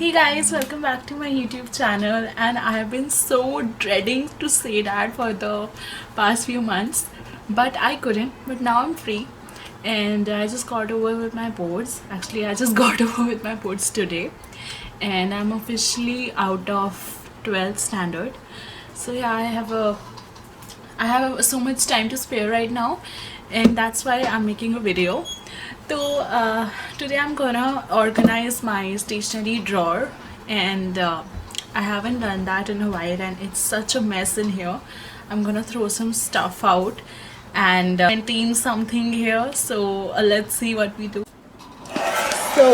Hey guys, welcome back to my YouTube channel, and I have been so dreading to say that for the past few months, but I couldn't. But now I'm free and I just got over with my boards. Actually, I just got over with my boards today and I'm officially out of 12th standard. So yeah, I have so much time to spare right now, and that's why I'm making a video. So today I'm gonna organize my stationery drawer, and I haven't done that in a while, and it's such a mess in here. I'm gonna throw some stuff out and maintain something here. So let's see what we do. So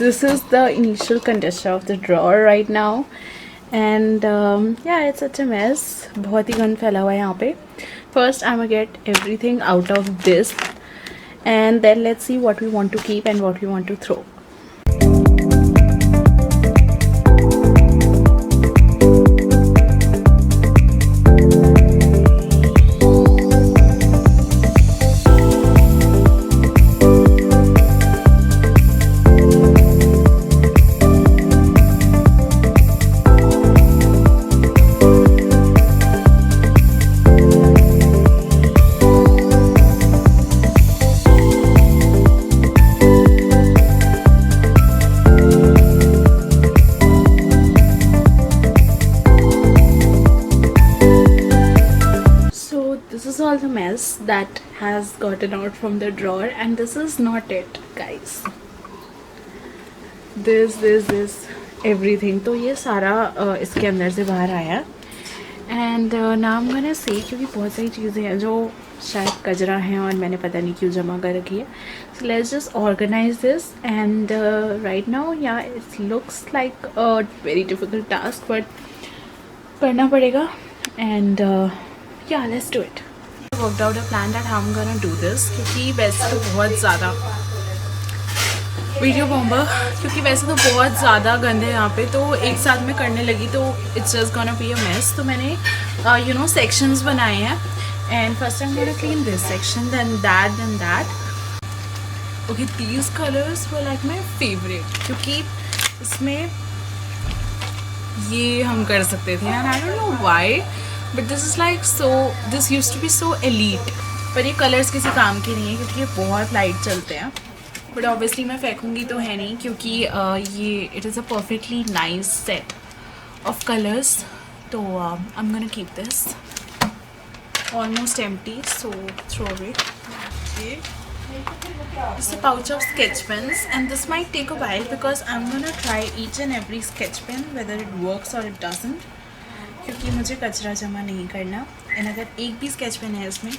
this is the initial condition of the drawer right now, and yeah, it's such a mess. बहुत ही गंद फैला हुआ है यहाँ पे. First I'm gonna get everything out of this, and then let's see what we want to keep and what we want to throw. This is all the mess that has gotten out from the drawer, and this is not it, guys. This everything. तो ये सारा इसके अंदर से बाहर आया, and now I'm gonna say, क्योंकि बहुत सारी चीज़ें हैं जो शायद कचरा हैं और मैंने पता नहीं क्यों जमा कर रखी है. So let's just organize this, and right now, yeah, it looks like a very difficult task, but करना पड़ेगा, and yeah, let's do it. I worked out a plan that how I'm gonna do this, क्योंकि वैसे तो बहुत ज़्यादा video bomber, क्योंकि वैसे तो बहुत ज़्यादा गंदे यहाँ पे, तो एक साथ में करने लगी तो it's just gonna be a mess. तो मैंने सेक्शंस बनाए हैं, and first I'm gonna clean this section, then that. Okay, these colors were like my favorite, क्योंकि इसमें ये हम कर सकते थे, and I don't know why, but this is like this used to be so elite. पर ये colours किसी काम के नहीं है क्योंकि ये बहुत लाइट चलते हैं, बट ऑब्वियसली मैं फेंकूँगी तो है नहीं, क्योंकि ये it is a perfectly nice set of colours. तो I am gonna keep this almost empty, so throw away. Okay. This is a pouch of sketch pens, and this might take a while because I'm gonna try each and every sketch pen whether it works or it doesn't, क्योंकि मुझे कचरा जमा नहीं करना, and अगर एक भी sketch pen है इसमें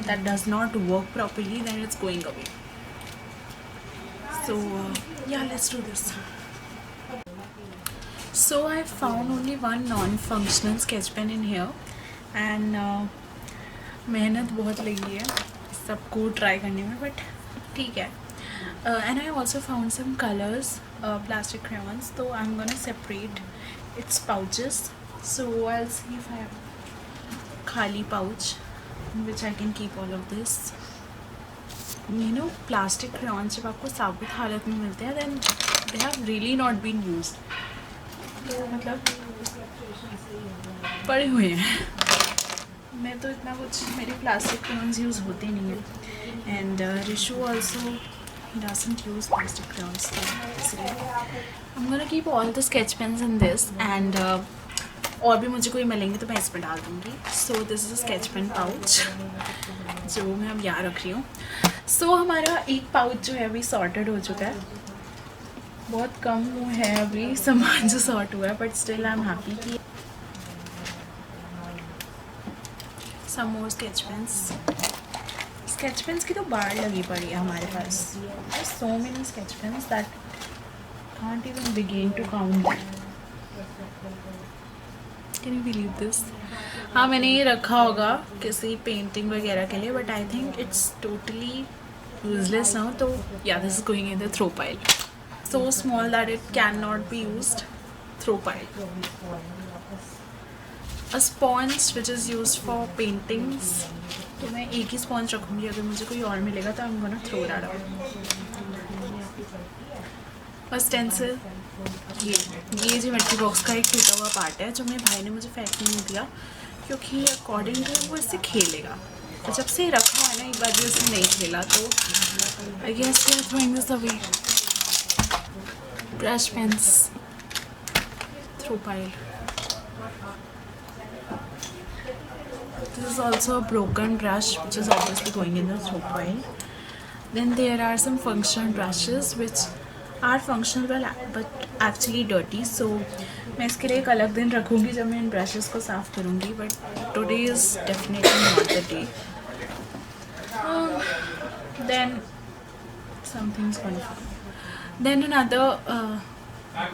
that does not work properly, then it's going away. So yeah, let's do this. So I found only one non-functional sketch pen in here, and मेहनत बहुत लगी है सबको ट्राई करने में, बट ठीक है. And I also found some colours, plastic crayons, तो I am gonna separate its pouches. So I will see if I have खाली pouch in which I can keep all of this. Plastic crayons जब आपको साबुत हालत में मिलते हैं, then they have really not been used. तो मतलब पड़े हुए हैं. मैं तो इतना कुछ, मेरे प्लास्टिक crayons यूज़ होते नहीं हैं, and Rishu also doesn't use plastic crayons, इसलिए I am gonna keep all the sketch pens in this, and और भी मुझे कोई मिलेंगे तो मैं इसमें डाल दूँगी. So this is a sketch pen pouch जो मैं अब यहाँ रख रही हूँ. सो हमारा एक पाउच जो है अभी सॉर्टेड हो चुका है. बहुत कम है अभी सामान जो सॉर्ट हुआ है, but still I am happy कि some more sketch pens. Sketch pens की तो बाढ़ लगी पड़ी है हमारे पास. There's so many sketch pens that can't even begin to count them. Can you believe this? हाँ, मैंने ये रखा होगा किसी पेंटिंग वगैरह के लिए, but I think it's totally useless now. तो yeah, this is going in the throw pile. So small that it cannot be used. Throw pile. A sponge which is used for paintings. तो मैं एक ही sponge रखूँगी, अगर मुझे कोई और मिलेगा तो I'm gonna throw that out. A stencil, ये ज्योमेट्री बॉक्स का एक टूटा हुआ पार्ट है जो मेरे भाई ने मुझे फेंकने नहीं दिया, क्योंकि अकॉर्डिंग टू वो इससे खेलेगा। तो जब से रखा है ना, एक बार भी उसने नहीं खेला, तो I guess we are throwing this away. Brush pens throw pile. This is also a broken brush which is obviously going in the throw pile. Then there are some functional brushes which are functional but actually dirty. So मैं इसके लिए एक अलग दिन रखूँगी जब मैं इन brushes को साफ़ करूँगी, but today is definitely not the day. Then something's going on. Then another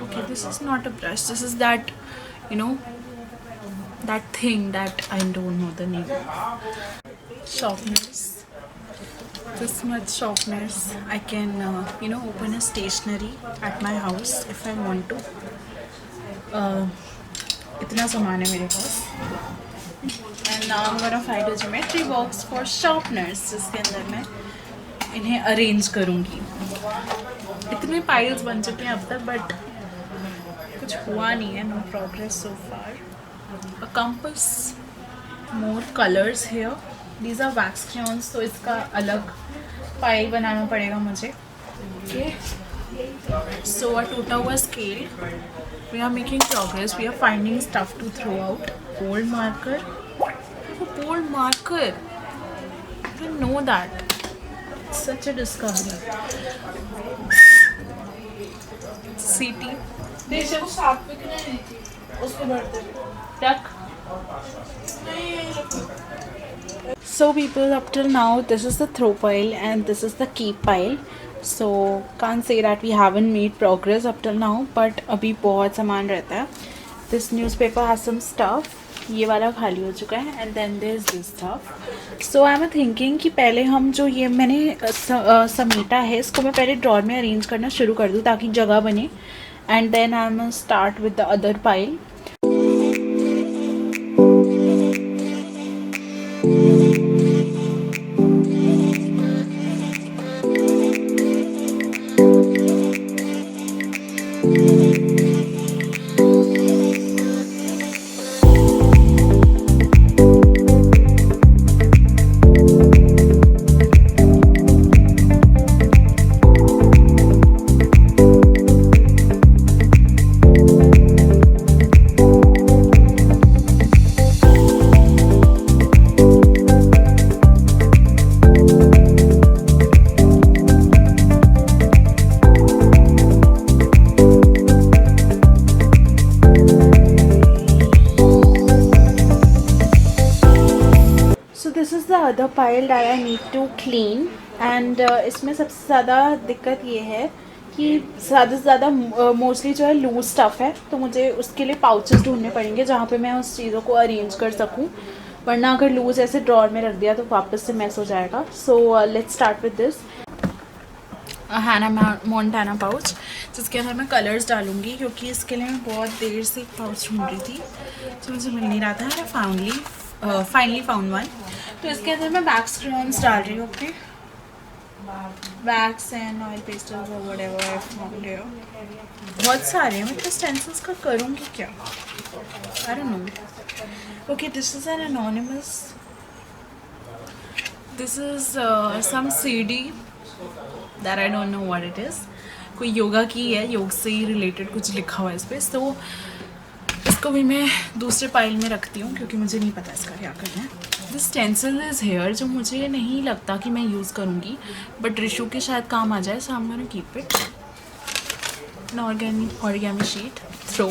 okay, this is not a brush, this is that, you know, that thing that I don't know the name. Sharpeners. This much sharpeners. I can you know, open a stationery at my house if I want to. इतना सामान है मेरे पास. And now I'm gonna find a geometry box for sharpeners जिसके अंदर मैं इन्हें arrange करूँगी. इतने पाइल्स बन चुके हैं अब तक, बट कुछ हुआ नहीं है. No progress so far. A compass, more colors here. These are wax crayons, तो इसका अलग पाइल बनाना पड़ेगा मुझे. Okay. So a टूटा हुआ scale. We are making progress. We are finding stuff to throw out. Bold marker. Oh, bold marker. I didn't know that. It's such a discovery. CT. देशे को साथ में क्यों नहीं थी उसको भरते Duck. So people, up till now this is the throw pile and this is the keep pile. So can't say that we haven't made progress up till now, but अभी बहुत सामान रहता है. This newspaper has some stuff. ये वाला खाली हो चुका है. And then there's this stuff. So I'm thinking कि पहले हम जो ये मैंने समेटा है इसको मैं पहले ड्रॉर में अरेंज करना शुरू कर दूँ ताकि जगह बने. And then I'm gonna start with the other pile. the other pile that I need to clean and इसमें सबसे ज़्यादा दिक्कत ये है कि ज़्यादा से ज़्यादा मोस्टली जो है लूज स्टफ़ है, तो मुझे उसके लिए पाउचेस ढूंढने पड़ेंगे जहाँ पे मैं उस चीज़ों को अरेंज कर सकूँ, वरना अगर लूज ऐसे ड्रॉर में रख दिया तो वापस से मैस हो जाएगा. So let's start with this Hannah Montana pouch जिसके अंदर मैं कलर्स डालूँगी, क्योंकि इसके लिए मैं बहुत देर से एक पाउच ढूंढ रही थी तो मुझे मिल नहीं रहा था. मैं फाइनली फाउंड वन. तो इसके अंदर मैं वैक्स क्रेयॉन्स डाल रही हूँ अपने, वैक्स एंड ऑयल पेस्टल्स और व्हाटएवर आई फाउंड हियर. बहुत सारे हैं, मैं स्टेंसिल्स का करूँगी क्या, I don't know. Okay, this is an anonymous, this is some CD that I don't know what it is. कोई योगा की है, योग से ही रिलेटेड कुछ लिखा हुआ है इस पर. तो इसको भी मैं दूसरे पाइल में रखती हूँ क्योंकि मुझे नहीं पता इसका क्या करना है. दिस स्टेंसिल इज़ हेयर जो मुझे नहीं लगता कि मैं यूज़ करूँगी, बट रिशू के शायद काम आ जाए. So I am gonna keep it. An origami sheet throw.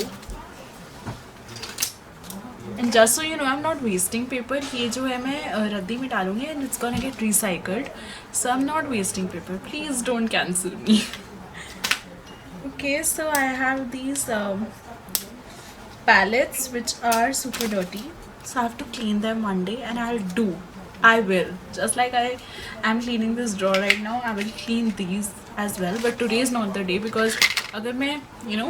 And just so you know, I am not wasting paper. ये जो है मैं रद्दी में डालूंगी and it's gonna get recycled. So I am not wasting paper. Please don't cancel me. Okay, so I have these palettes which are super dirty, so I have to clean them one day, and I will just like I am cleaning this drawer right now, I will clean these as well. But today is not the day because अगर मैं you know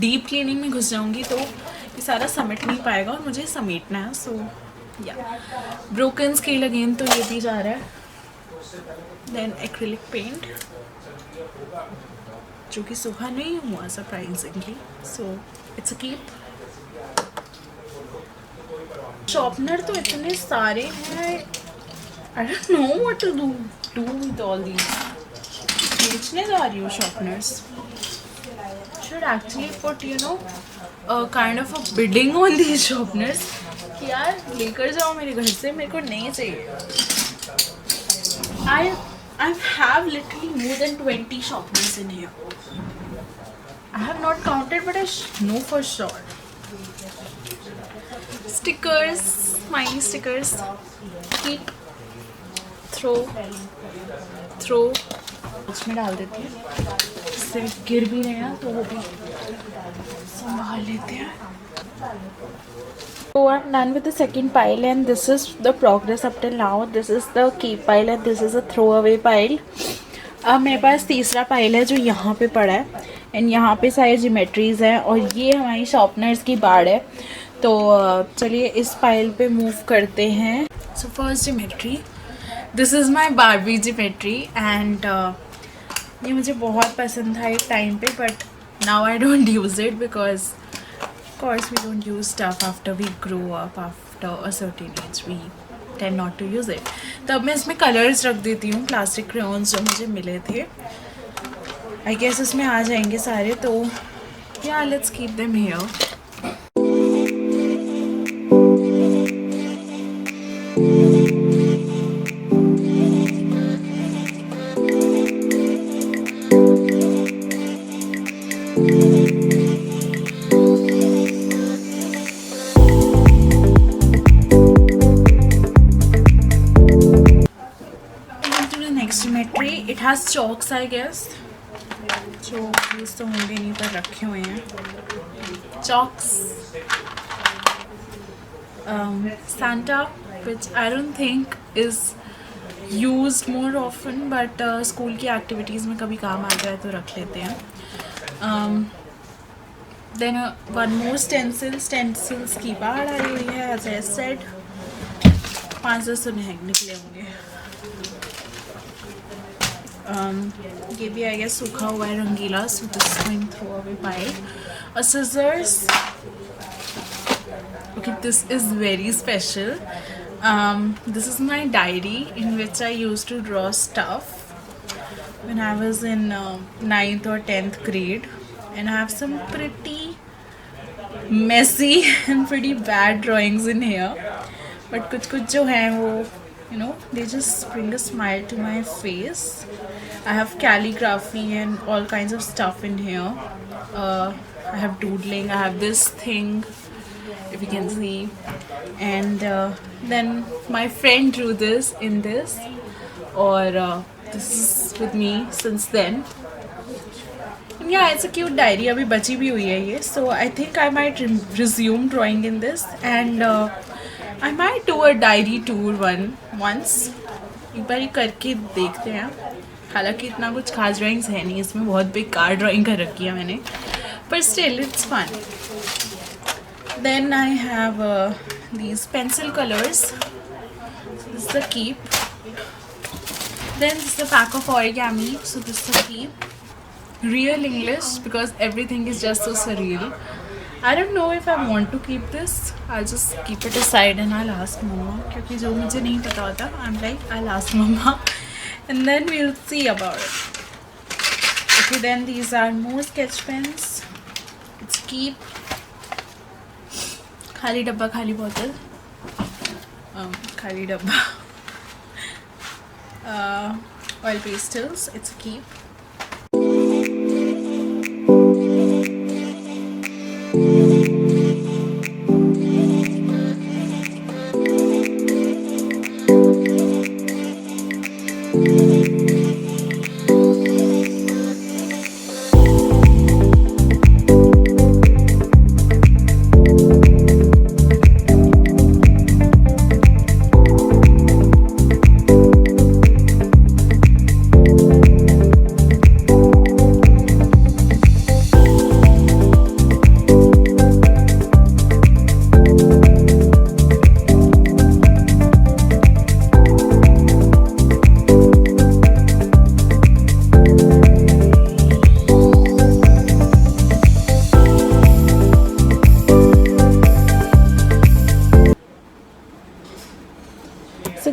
deep cleaning में घुस जाऊँगी तो ये सारा समेट नहीं पाएगा और मुझे समेटना है. so yeah, broken scale again, तो ये भी जा रहा है. then acrylic paint, जो कि सूखा नहीं हुआ surprisingly, so it's a keep. Sharpener तो इतने सारे हैं, I don't know what to do with all these. बेचने जा रही हूँ sharpeners. Should actually put you know kind of a bidding on these sharpeners कि यार लेकर जाओ मेरे घर से, मेरे को नहीं चाहिए। I have literally more than 20 sharpeners in here. I have not counted, but I know for sure. Stickers, smiley stickers. Keep, throw. उसमें डाल देती हैं, इससे गिर भी नहीं ना, तो वो भी संभाल लेते हैं। So I'm done with the second pile, and this is the progress up till now. This is the keep pile and this is a throwaway pile. अब मेरे पास तीसरा पाइल है जो यहाँ पे पड़ा है, एंड यहाँ पे सारे जिमेट्रीज हैं, और ये हमारी शॉर्पनर्स की बाड़ है। तो चलिए इस पाइल पे मूव करते हैं। So first geometry, this is my Barbie geometry, and ये मुझे बहुत पसंद था एक टाइम पे, but now I don't use it because of course we don't use stuff after we grow up. After a certain age we tend not to use it. तब मैं इसमें कलर्स रख देती हूँ, प्लास्टिक क्रेयॉन्स जो मुझे मिले थे। आई गेस इसमें आ जाएंगे सारे, तो या let's keep them here. It has chalks, I guess. जो यूज़ तो होंगे नहीं पर रखे हुए हैं chalks. Santa, which I don't think is used more often, but school की एक्टिविटीज़ में कभी काम आ जाए तो रख लेते हैं। Then one more stencils की बाढ़ आई हुई है, as I said। 5-10 निकले होंगे। ये भी आई गेस सूखा हुआ है रंगीला, so this going throw away pile. और scissors, okay, this is very special. This is my diary in which I used to draw stuff when I was in 9th or 10th grade, and I have some pretty messy and pretty bad drawings in here, but कुछ जो हैं वो you know, they just bring a smile to my face. I have calligraphy and all kinds of stuff in here. I have doodling, I have this thing, if you can see, and then my friend drew this in this, or this is with me since then. And yeah, it's a cute diary. अभी बची भी हुई है ये, so I think I might resume drawing in this, and I might do a diary tour once. एक बार ही करके देखते हैं। हालांकि इतना कुछ खास ड्राइंग्स है नहीं इसमें, बहुत बेकार ड्राइंग कर रखी है मैंने, पर still it's fun. Then I have these pencil colors. So this is the keep. Then this is the pack of origami. So this is the keep. Real English, because everything is just so surreal. I don't know if I want to keep this. I'll just keep it aside and I'll ask Mama. क्योंकि जो मुझे नहीं पता होता, I'm like, I'll ask Mama, and then we'll see about it. Okay, then these are more sketch pens. It's keep. खाली डब्बा, खाली बोतल, खाली डब्बा. Oil pastels. It's a keep.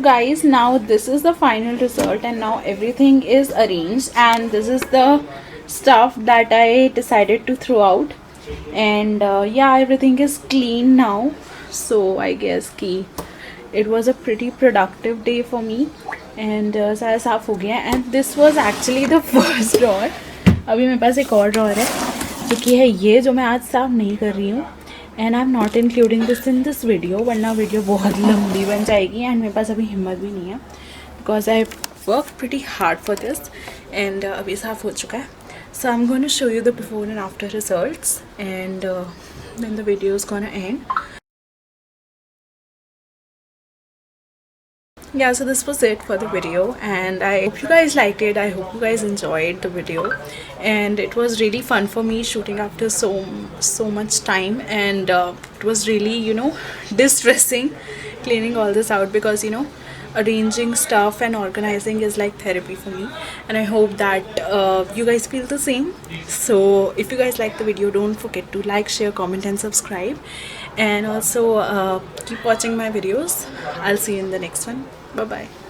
guys, now this is the final result, and now everything is arranged, and this is the stuff that I decided to throw out. And yeah, everything is clean now, so I guess ki it was a pretty productive day for me. And सारा साफ हो गया. And this was actually the first drawer. अभी मेरे पास एक और drawer है जो कि है ये, जो मैं आज साफ नहीं कर रही हूँ. And I am not including this in this video, वरना वीडियो बहुत लंबी बन जाएगी एंड मेरे पास अभी हिम्मत भी नहीं है, because I work pretty hard for this. And अभी साफ़ हो चुका है. So I am going to show you the before and after results, and then the video is going to end. Yeah, so this was it for the video, and I hope you guys liked it. I hope you guys enjoyed the video, and it was really fun for me shooting after so much time. And it was really, you know, distressing cleaning all this out, because, you know, arranging stuff and organizing is like therapy for me, and I hope that you guys feel the same. So if you guys like the video, don't forget to like, share, comment and subscribe, and also keep watching my videos. I'll see you in the next one. Bye bye.